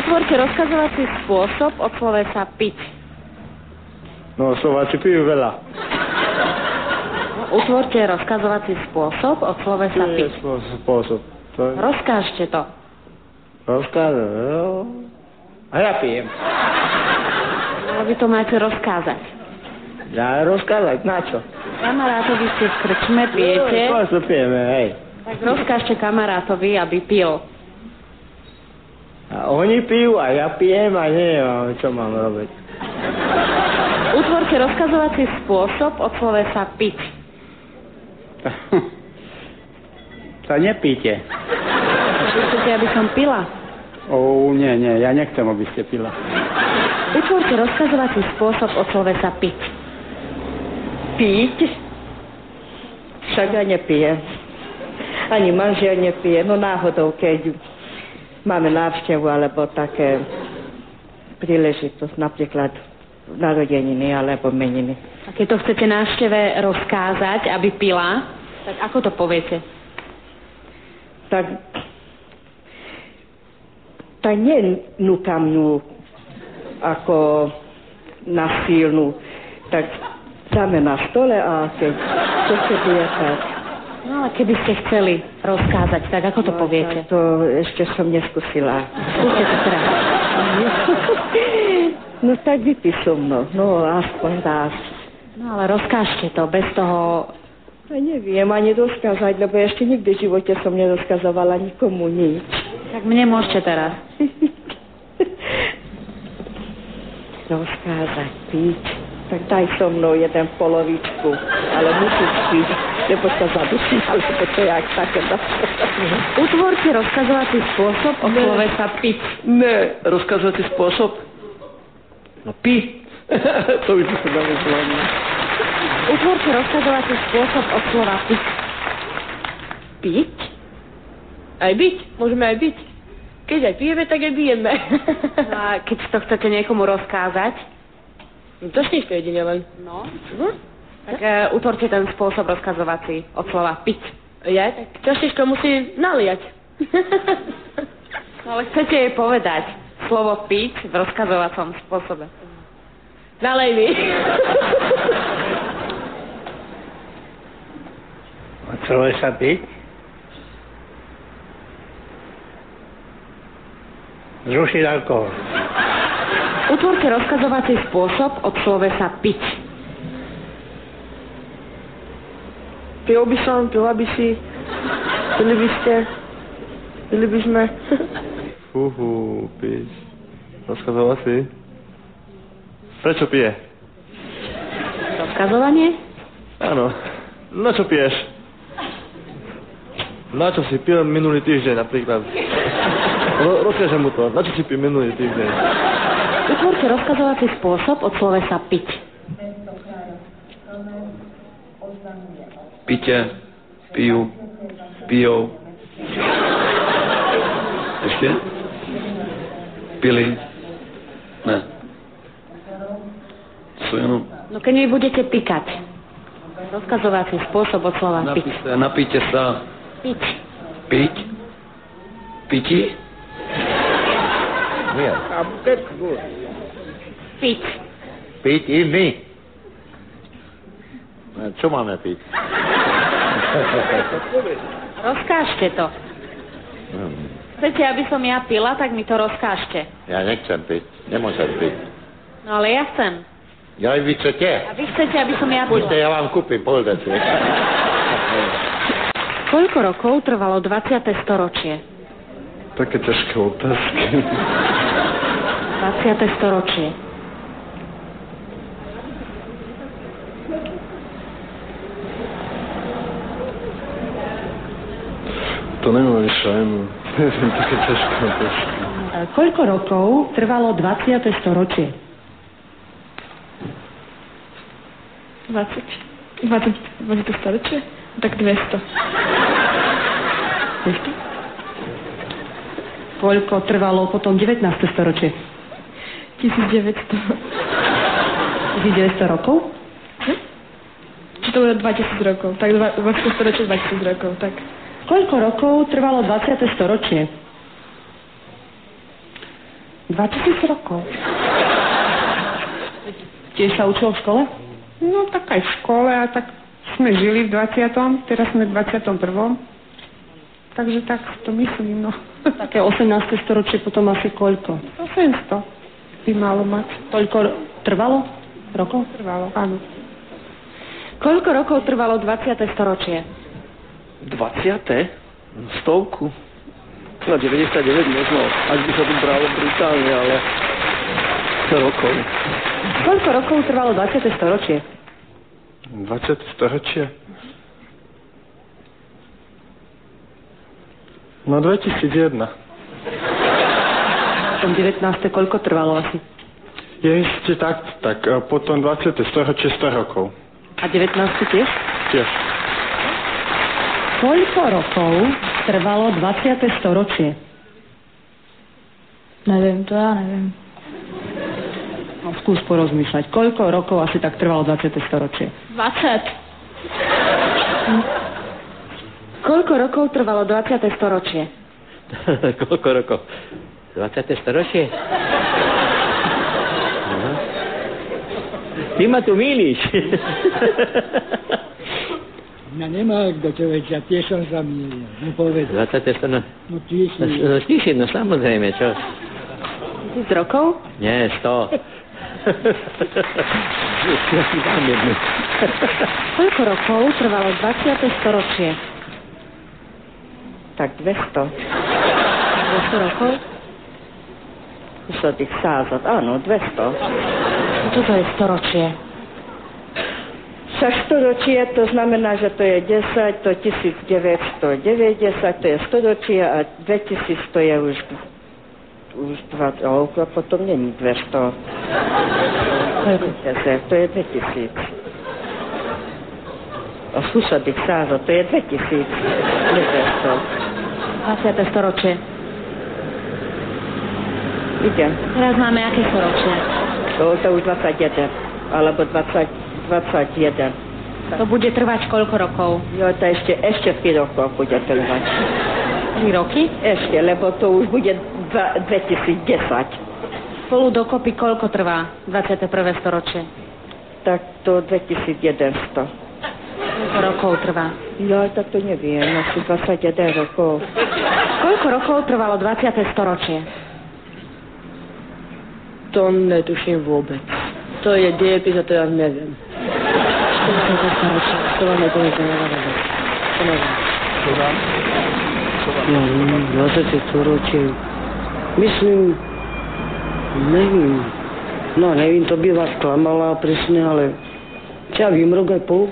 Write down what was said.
Utvorte rozkazovací spôsob od slovesa piť. No, Slováci pijú veľa. Utvorte rozkazovací spôsob od slovesa piť. Spôsob. Rozkážte to. A ja pijem. Ale vy to máte rozkázať. Ja rozkázať? Na čo? Kamarátovi ste v krčme, pijete. No, pijeme, hej. Tak rozkážte kamarátovi, aby pil. A oni pijú a ja pijem a neviem, čo mám robiť. Utvorte rozkazovací spôsob od slovesa piť. Sa nepíte. Chcete, aby som pila? Nie, ja nechcem, aby ste pila. Utvorte rozkazovací spôsob od slovesa piť. Piť? Však ja nepijem. Ani manžel nepije. No náhodou, keď máme návštevu alebo také príležitosť, napríklad narodeniny alebo meniny. A keď to chcete návšteve rozkázať, aby pila, tak ako to poviete? Tak nenúkam ju ako na silnú. Tak dáme na stole a keď to chce bude tak. No ale keby ste chceli rozkázať, tak ako to poviete? To ešte som neskúsila. Skúste to teraz. No tak vypí so mnou, no aspoň raz. No ale rozkážte to, bez toho... Ja neviem ani rozkázať, lebo ešte nikdy v živote som nerozkazovala nikomu nič. Tak mne môžete teraz. Rozkázať, piť. Tak daj so mnou jeden polovičku, ale musíš piť, lebo sa zadusím, alebo to jak také. Utvorte rozkazovací spôsob od slovesa piť. Ne, rozkazovací spôsob? No pi. To už sa dá vyslovať. Utvorte rozkazovací spôsob od slova piť. Piť? Aj byť? Môžeme aj byť. Keď aj pijeme, tak aj bijeme. No a keď to chcete niekomu rozkázať? No to štíš to jedine len. No. Tak utvorte ten spôsob rozkazovací od slova piť. Ja? Tak to musí naliať. No ale chcete jej povedať slovo piť v rozkazovacom spôsobe. Nalej mi. Chcelo sa piť? Zrušiť alkohol. Utvorte rozkazovací spôsob od slovesa piť. Pil by som, pila by si, pili by ste, pili by sme. Piť. Rozkazovací? Prečo pije? Rozkazovanie? Áno. Na čo piješ? Na čo si pil minulý týždeň napríklad? Rozkážem mu to. Na čo si pil minulý týždeň? Utvorte rozkazovací spôsob od slovesa piť. Pite, pijú, pijou. Ešte? Pili? Ne. Sú jenom... No keď mi budete pikať. Rozkazovací spôsob od slova piť. Napíte sa. Piť. Piť? Piti? Nie. Piť. Piť i my. Čo máme piť? Rozkážte to. Chcete, aby som ja pila, tak mi to rozkážte. Ja nechcem piť. Nemôžem piť. No ale ja chcem. Ja vy chcete? A vy chcete, aby som ja pila. Poďte, ja vám kúpim pol deci. Koľko rokov trvalo 20. storočie? Také ťažké otázky. 20. storočie. To nemáš šajmu. Také ťažké otázky. Koľko rokov trvalo 20. storočie? 20 storočie? Tak 200. Ešte? Koľko trvalo potom 19. storočie? 1900. 1900 rokov? Či to bude 2000 rokov? Tak 20. storočie 2000 rokov, tak. Koľko rokov trvalo 20. storočie? 2000 rokov. Tiež sa učil v škole? No tak aj v škole a tak sme žili v 20. Teraz sme v 21. Takže tak to myslím, no. Také 18. storočie potom asi koľko? 800 by malo mať. Toľko trvalo? Rokov? Trvalo, áno. Koľko rokov trvalo 20. storočie? 20. Stovku. Na 99 možno, až by sa tu bralo brutálne, ale 100 rokov. Koľko rokov trvalo 20. storočie? 20. storočie? No 2001. Potom 19. koľko trvalo asi? Je ešte tak potom 20. storočie 100 rokov. A 19. tiež? Tiež. Koľko rokov trvalo 20. storočie? Neviem, to ja neviem. No, skús porozmýšľať. Koľko rokov asi tak trvalo 20. storočie? 20. Koľko rokov trvalo 20. storočie? Koľko rokov? 20. storočie? No. Ty ma tu mýliš. Mňa nemá kto človek, ja tiež som sa mýlil. No povedz. 20. storočie? No tiež nie. No tiež, no samozrejme, čo? 1000 rokov? Nie, 100. Ja si dám jednu. Koľko rokov trvalo 20. storočie? Tak 200. 200 rokov? Sa tých sázat, áno, 200. Čo to je storočie? Však storočie, to znamená, že to je 10, to 1990, to je storočie a 2000 to je už 20, a potom není 200. To je 2000. A slušatých sázat, to je 2000, nie 200. 20. storočie. Idem. Teraz máme aké storočie? To už 21, alebo 21. To bude trvať koľko rokov? Jo, to ešte 3 rokov bude trvať. 3 roky? Ešte, lebo to už bude 2010. Spolu dokopy koľko trvá 21. storočie? Tak to 2100. Koľko rokov trvá? Ja tak to neviem, asi 21 rokov. Koľko rokov trvalo 20. storočie? To netuším vôbec. To je diepis a to ja neviem. 20. storočie. To vám nepoviem, to neviem. To neviem. No, 20. storočie. Myslím, nevím. No, nevím, to by vás klamala presne, ale čo ja vím, rok aj pol.